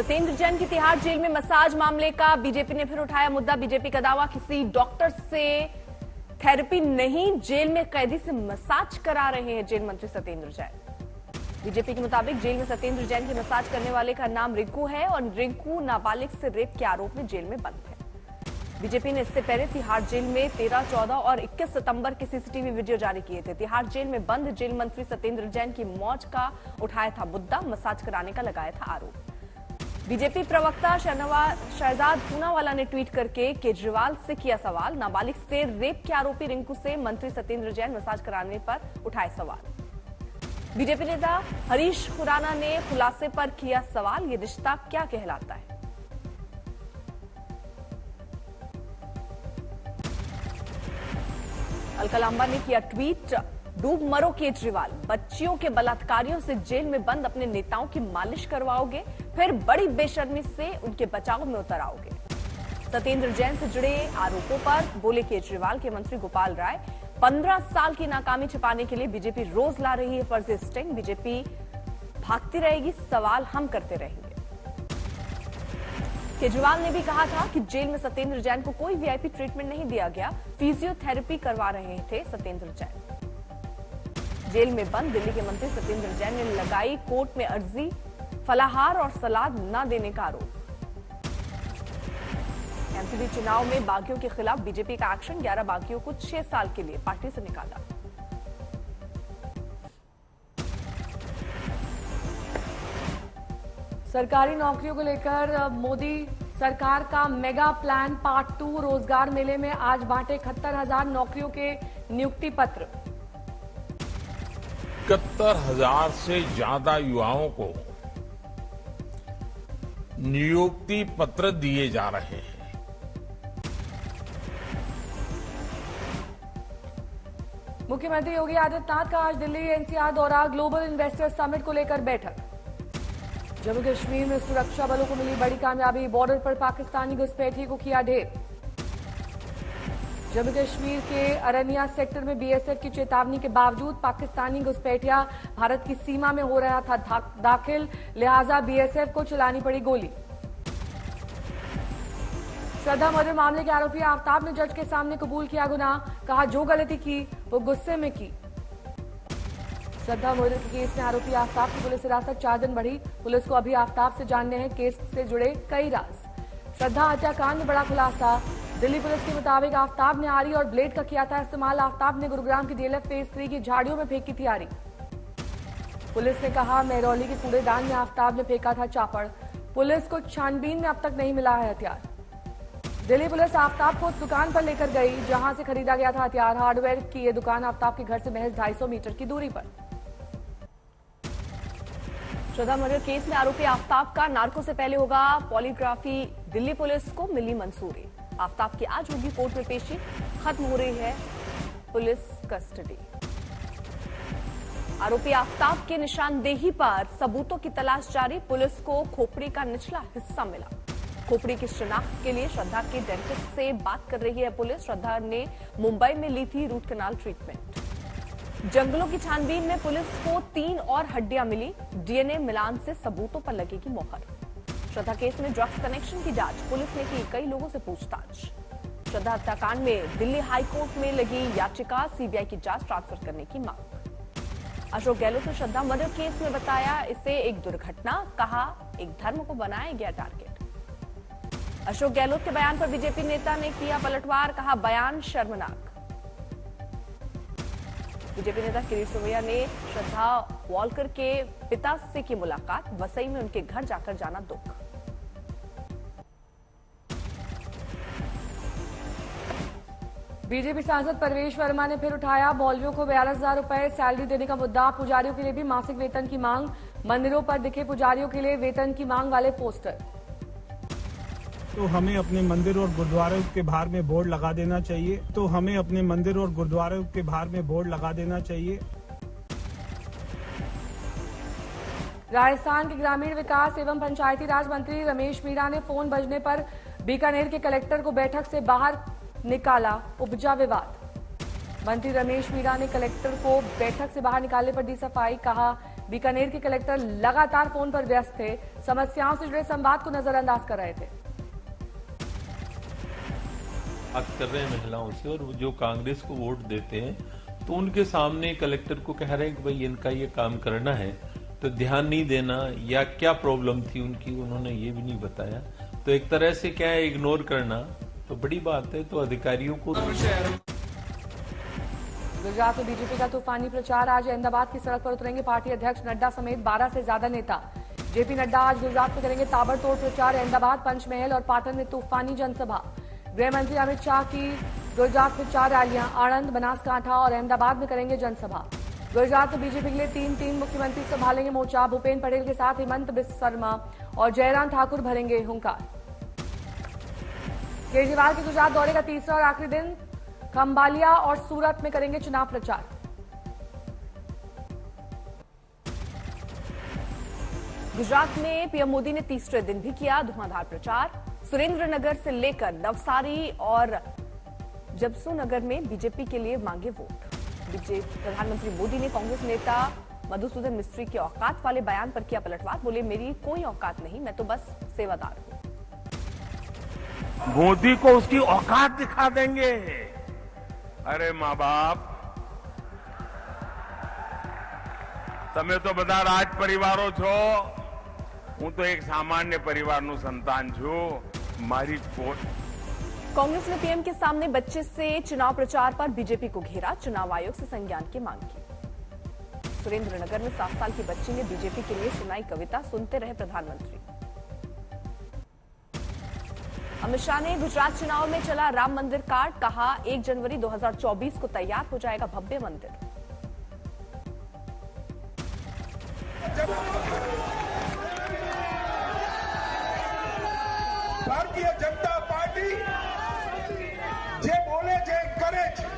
सत्येंद्र जैन की तिहाड़ जेल में मसाज मामले का बीजेपी ने फिर उठाया मुद्दा। बीजेपी का दावा, किसी डॉक्टर से थेरेपी नहीं, जेल में कैदी से मसाज करा रहे हैं जेल मंत्री सत्येंद्र जैन। बीजेपी के मुताबिक जेल में सत्येंद्र जैन की मसाज करने वाले का नाम रिंकू है और रिंकू नाबालिग से रेप के आरोप में जेल में बंद है। बीजेपी ने इससे पहले तिहाड़ जेल में 13, 14 और 21 सितंबर के सीसीटीवी वीडियो जारी किए थे। तिहाड़ जेल में बंद जेल मंत्री सत्येंद्र जैन की मौज का उठाया था मुद्दा, मसाज कराने का लगाया था आरोप। बीजेपी प्रवक्ता शहजाद पूनावाला ने ट्वीट करके केजरीवाल से किया सवाल। नाबालिग से रेप के आरोपी रिंकू से मंत्री सत्येंद्र जैन मसाज कराने पर उठाए सवाल। बीजेपी नेता हरीश खुराना ने खुलासे पर किया सवाल, ये रिश्ता क्या कहलाता है। अलका लांबा ने किया ट्वीट, डूब मरो केजरीवाल, बच्चियों के बलात्कारियों से जेल में बंद अपने नेताओं की मालिश करवाओगे, फिर बड़ी बेशर्मी से उनके बचाव में उतर आओगे। सत्येंद्र जैन से जुड़े आरोपों पर बोले केजरीवाल के मंत्री गोपाल राय, 15 साल की नाकामी छिपाने के लिए बीजेपी रोज ला रही है फर्जी स्टिंग, बीजेपी भागती रहेगी, सवाल हम करते रहेंगे। केजरीवाल ने भी कहा था कि जेल में सत्येंद्र जैन को कोई वीआईपी ट्रीटमेंट नहीं दिया गया, फिजियोथेरेपी करवा रहे थे सत्येंद्र जैन। जेल में बंद दिल्ली के मंत्री सत्येंद्र जैन ने लगाई कोर्ट में अर्जी, फलाहार और सलाद न देने का आरोप। एमसीडी चुनाव में बागियों के खिलाफ बीजेपी का एक्शन, 11 बागियों को 6 साल के लिए पार्टी से निकाला। सरकारी नौकरियों को लेकर मोदी सरकार का मेगा प्लान पार्ट 2, रोजगार मेले में आज बांटे 71,000 नौकरियों के नियुक्ति पत्र। 71,000 से ज्यादा युवाओं को नियुक्ति पत्र दिए जा रहे हैं। मुख्यमंत्री योगी आदित्यनाथ का आज दिल्ली एनसीआर दौरा, ग्लोबल इन्वेस्टर समिट को लेकर बैठक। जम्मू कश्मीर में सुरक्षा बलों को मिली बड़ी कामयाबी, बॉर्डर पर पाकिस्तानी घुसपैठियों को किया ढेर। जम्मू कश्मीर के अरनिया सेक्टर में बीएसएफ की चेतावनी के बावजूद पाकिस्तानी घुसपैठिया भारत की सीमा में हो रहा था दाखिल, लिहाजा बीएसएफ को चलानी पड़ी गोली। श्रद्धा मर्डर मामले के आरोपी आफ्ताब ने जज के सामने कबूल किया गुनाह, कहा जो गलती की वो गुस्से में की। श्रद्धा मर्डर के केस में आरोपी आफ्ताब की पुलिस हिरासत 4 दिन बढ़ी। पुलिस को अभी आफ्ताब से जानने हैं केस से जुड़े कई राज। श्रद्धा हत्याकांड में बड़ा खुलासा, दिल्ली पुलिस के मुताबिक आफ्ताब ने आरी और ब्लेड का किया था इस्तेमाल। आफ्ताब ने गुरुग्राम की डीएलएफ फेज 3 की झाड़ियों में फेंकी थी आरी। पुलिस ने कहा मेहरौली के कूड़ेदान में आफ्ताब ने फेंका था चापड़। पुलिस को छानबीन में अब तक नहीं मिला है हथियार। दिल्ली पुलिस आफ्ताब को उस दुकान पर लेकर गई जहां से खरीदा गया था हथियार। हार्डवेयर की यह दुकान आफ्ताब के घर से महज 250 मीटर की दूरी पर। श्रद्धा मर्डर केस में आरोपी आफ्ताब का नार्को से पहले होगा पॉलीग्राफी, दिल्ली पुलिस को मिली मंजूरी। आफ्ताब की आज होगी कोर्ट में पेशी, खत्म हो रही है पुलिस कस्टडी। आरोपी आफ्ताब के निशानदेही पर सबूतों की तलाश जारी, पुलिस को खोपड़ी का निचला हिस्सा मिला। खोपड़ी की शिनाख्त के लिए श्रद्धा के डेंटिस्ट से बात कर रही है पुलिस। श्रद्धा ने मुंबई में ली थी रूट कैनाल ट्रीटमेंट। जंगलों की छानबीन में पुलिस को 3 और हड्डियां मिली, डीएनए मिलान से सबूतों पर लगेगी मोहर। श्रद्धा केस में ड्रग्स कनेक्शन की जांच, पुलिस ने की कई लोगों से पूछताछ। श्रद्धा हत्याकांड में दिल्ली हाईकोर्ट में लगी याचिका, सीबीआई की जांच ट्रांसफर करने की मांग। अशोक गहलोत ने श्रद्धा मर्डर केस में बताया इसे एक दुर्घटना, कहा एक धर्म को बनाया गया टारगेट। अशोक गहलोत के बयान पर बीजेपी नेता ने किया पलटवार, कहा बयान शर्मनाक। बीजेपी नेता किरीट सोमैया ने श्रद्धा वॉलकर के पिता से की मुलाकात, वसई में उनके घर जाकर जाना दुख। बीजेपी सांसद परवेश वर्मा ने फिर उठाया मौलवियों को 42,000 रुपए सैलरी देने का मुद्दा, पुजारियों के लिए भी मासिक वेतन की मांग। मंदिरों पर दिखे पुजारियों के लिए वेतन की मांग वाले पोस्टर। तो हमें अपने मंदिर और गुरुद्वारों के बाहर में बोर्ड लगा देना चाहिए। राजस्थान के ग्रामीण विकास एवं पंचायती राज मंत्री रमेश मीणा ने फोन बजने पर बीकानेर के कलेक्टर को बैठक से बाहर निकाला, उपजा विवाद। मंत्री रमेश मीणा ने कलेक्टर को बैठक से बाहर निकालने पर दी सफाई, कहा बीकानेर के कलेक्टर लगातार फोन पर व्यस्त थे, समस्याओं से जुड़े संवाद को नजरअंदाज कर रहे थे। बात कर रहे हैं महिलाओं से, और जो कांग्रेस को वोट देते हैं तो उनके सामने कलेक्टर को कह रहे हैं कि भाई इनका ये काम करना है, तो ध्यान नहीं देना, या क्या प्रॉब्लम थी उनकी उन्होंने ये भी नहीं बताया। तो एक तरह से क्या है, इग्नोर करना तो बड़ी बात है। तो अधिकारियों को गुजरात में बीजेपी का तूफानी प्रचार। आज अहमदाबाद की सड़क पर उतरेंगे पार्टी अध्यक्ष नड्डा समेत 12 से ज्यादा नेता। जेपी नड्डा आज गुजरात में करेंगे ताबड़तोड़ प्रचार। अहमदाबाद, पंचमहल और पाटन में तूफानी जनसभा। गृह मंत्री अमित शाह की गुजरात में 4 रैलियां, आणंद, बनासकांठा और अहमदाबाद में करेंगे जनसभा। गुजरात में बीजेपी के लिए 3 मुख्यमंत्री संभालेंगे मोर्चा। भूपेन्द्र पटेल के साथ हेमंत बिस्वा शर्मा और जयराम ठाकुर भरेंगे हुंकार। केजरीवाल के गुजरात दौरे का तीसरा और आखिरी दिन। खंबालिया और सूरत में करेंगे चुनाव प्रचार। गुजरात में पीएम मोदी ने तीसरे दिन भी किया धुआंधार प्रचार। सुरेंद्रनगर से लेकर नवसारी और जबसुनगर में बीजेपी के लिए मांगे वोट। प्रधानमंत्री मोदी ने कांग्रेस नेता मधुसूदन मिस्त्री के औकात वाले बयान पर किया पलटवार। बोले, मेरी कोई औकात नहीं, मैं तो बस सेवादार हूं। मोदी को उसकी औकात दिखा देंगे। अरे माँ बाप, તમે તો બધા રાજ પરિવારો છો, હું તો એક સામાન્ય પરિવારનું સંતાન છું। મારી कांग्रेस ने पीएम के सामने बच्चे से चुनाव प्रचार पर बीजेपी को घेरा। चुनाव आयोग से संज्ञान की मांग की। सुरेंद्रनगर में 7 साल की बच्ची ने बीजेपी के लिए सुनाई कविता। सुनते रहे प्रधानमंत्री। अमित शाह ने गुजरात चुनाव में चला राम मंदिर कार्ड। कहा, 1 जनवरी 2024 को तैयार हो जाएगा भव्य मंदिर। भारतीय जनता पार्टी जे बोले जे करे छे।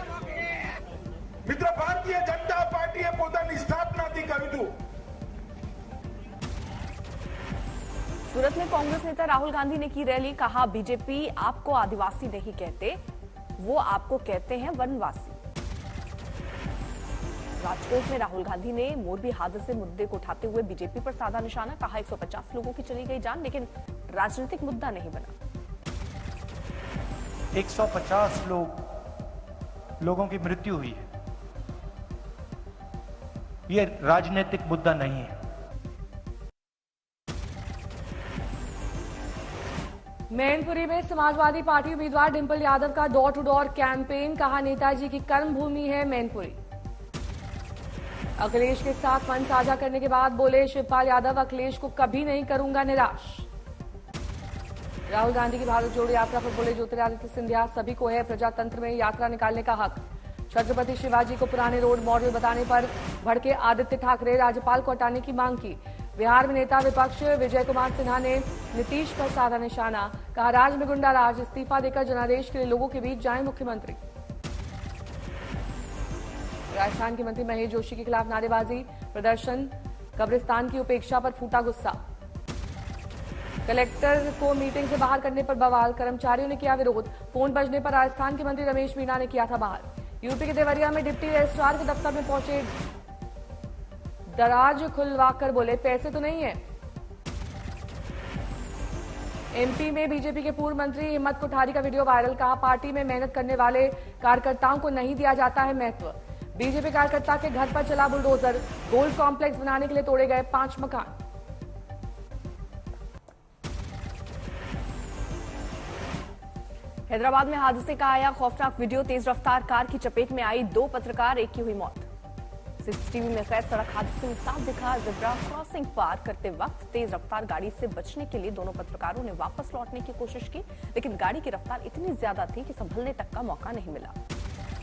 मित्र, भारतीय जनता पार्टीए પોતાની સ્થાપનાથી કર્યું હતું। सूरत में कांग्रेस नेता राहुल गांधी ने की रैली। कहा, बीजेपी आपको आदिवासी नहीं कहते, वो आपको कहते हैं वनवासी। राजकोट में राहुल गांधी ने मोरबी हादसे मुद्दे को उठाते हुए बीजेपी पर साधा निशाना। कहा, 150 लोगों की चली गई जान, लेकिन राजनीतिक मुद्दा नहीं बना। 150 लोगों की मृत्यु हुई है, ये राजनीतिक मुद्दा नहीं है। मैनपुरी में समाजवादी पार्टी उम्मीदवार डिंपल यादव का डोर टू डोर कैंपेन। कहा, नेताजी की कर्मभूमि है मैनपुरी। अखिलेश के साथ मन साझा करने के बाद बोले शिवपाल यादव, अखिलेश को कभी नहीं करूंगा निराश। राहुल गांधी की भारत जोड़ो यात्रा पर बोले ज्योतिरादित्य सिंधिया, सभी को है प्रजातंत्र में यात्रा निकालने का हक। छत्रपति शिवाजी को पुराने रोल मॉडल बताने पर भड़के आदित्य ठाकरे, राज्यपाल को हटाने की मांग की। बिहार में नेता विपक्ष विजय कुमार सिन्हा ने नीतीश पर साधा निशाना। कहा, राज्य में गुंडा राज, इस्तीफा देकर जनादेश के लिए लोगों के बीच जाएं मुख्यमंत्री। राजस्थान के मंत्री महेश जोशी के खिलाफ नारेबाजी, प्रदर्शन। कब्रिस्तान की उपेक्षा पर फूटा गुस्सा। कलेक्टर को मीटिंग से बाहर करने पर बवाल, कर्मचारियों ने किया विरोध। फोन बजने पर राजस्थान के मंत्री रमेश मीणा ने किया था बाहर। यूपी के देवरिया में डिप्टी रजिस्ट्रार के दफ्तर में पहुंचे, दराज खुलवाकर बोले, पैसे तो नहीं है। एमपी में बीजेपी के पूर्व मंत्री हिम्मत कोठारी का वीडियो वायरल। कहा, पार्टी में मेहनत करने वाले कार्यकर्ताओं को नहीं दिया जाता है महत्व। बीजेपी कार्यकर्ता के घर पर चला बुलडोजर। गोल्ड कॉम्प्लेक्स बनाने के लिए तोड़े गए 5 मकान। हैदराबाद में हादसे का आया खौफनाक वीडियो। तेज रफ्तार कार की चपेट में आई 2 पत्रकार, एक की हुई मौत। सीसीटीवी में कैद सड़क हादसे में साफ दिखा ज़ेब्रा क्रॉसिंग पार करते वक्त तेज रफ्तार गाड़ी से बचने के लिए दोनों पत्रकारों ने वापस लौटने की कोशिश की, लेकिन गाड़ी की रफ्तार इतनी ज्यादा थी कि संभलने तक का मौका नहीं मिला।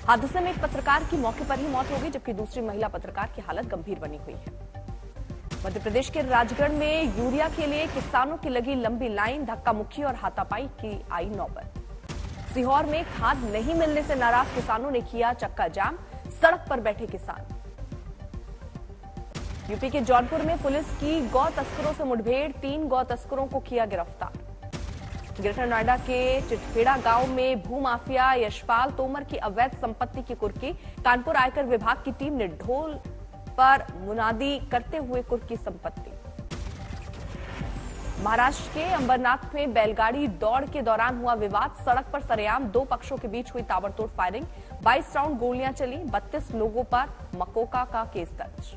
हादसे में एक पत्रकार की मौके पर ही मौत हो गई, जबकि दूसरी महिला पत्रकार की हालत गंभीर बनी हुई है। मध्य प्रदेश के राजगढ़ में यूरिया के लिए किसानों की लगी लंबी लाइन, धक्का मुक्की और हाथापाई की आई नौबत। सीहोर में खाद नहीं मिलने से नाराज किसानों ने किया चक्का जाम, सड़क पर बैठे किसान। यूपी के जौनपुर में पुलिस की गौ तस्करों से मुठभेड़, 3 गौ तस्करों को किया गिरफ्तार। ग्रेटर नोएडा के चिटखेड़ा गांव में भूमाफिया यशपाल तोमर की अवैध संपत्ति की कुर्की, कानपुर आयकर विभाग की टीम ने ढोल पर मुनादी करते हुए कुर्की संपत्ति। महाराष्ट्र के अंबरनाथ में बैलगाड़ी दौड़ के दौरान हुआ विवाद। सड़क पर सरेआम दो पक्षों के बीच हुई ताबड़तोड़ फायरिंग। 22 राउंड गोलियां चली। 32 लोगों पर मकोका का केस दर्ज।